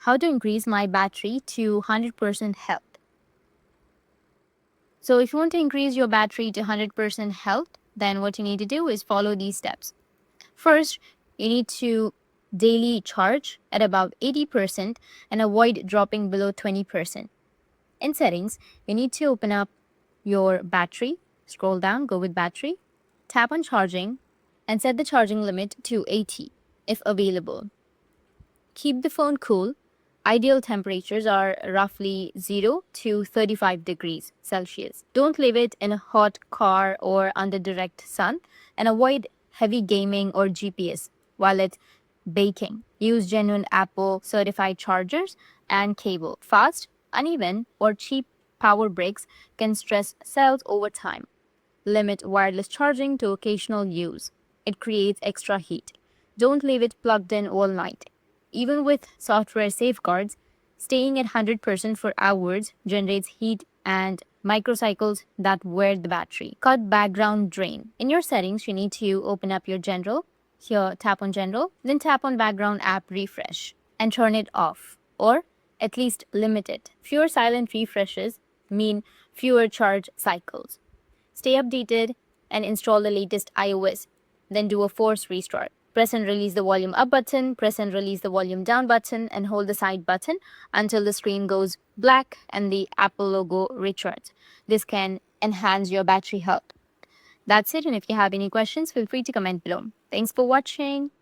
how to increase my battery to 100% health. So if you want to increase your battery to 100% health, then what you need to do is follow these steps. First, you need to daily charge at about 80% and avoid dropping below 20%. In settings, you need to open up your battery, scroll down, go with battery, tap on charging, and set the charging limit to 80 if available. Keep the phone cool. Ideal temperatures are roughly 0 to 35 degrees Celsius. Don't leave it in a hot car or under direct sun, and avoid heavy gaming or GPS while it's baking. Use genuine Apple certified chargers and cable. Fast, uneven, or cheap power breaks can stress cells over time. Limit wireless charging to occasional use. It creates extra heat. Don't leave it plugged in all night. Even with software safeguards, staying at 100% for hours generates heat and microcycles that wear the battery. Cut background drain. In your settings, you need to open up your general. Here, tap on general, then tap on background app refresh and turn it off, or at least limit it. Fewer silent refreshes mean fewer charge cycles. Stay updated and install the latest iOS. Then do a force restart. Press and release the volume up button, press and release the volume down button, and hold the side button until the screen goes black and the Apple logo recharges. This can enhance your battery health. That's it, and if you have any questions, feel free to comment below. Thanks for watching.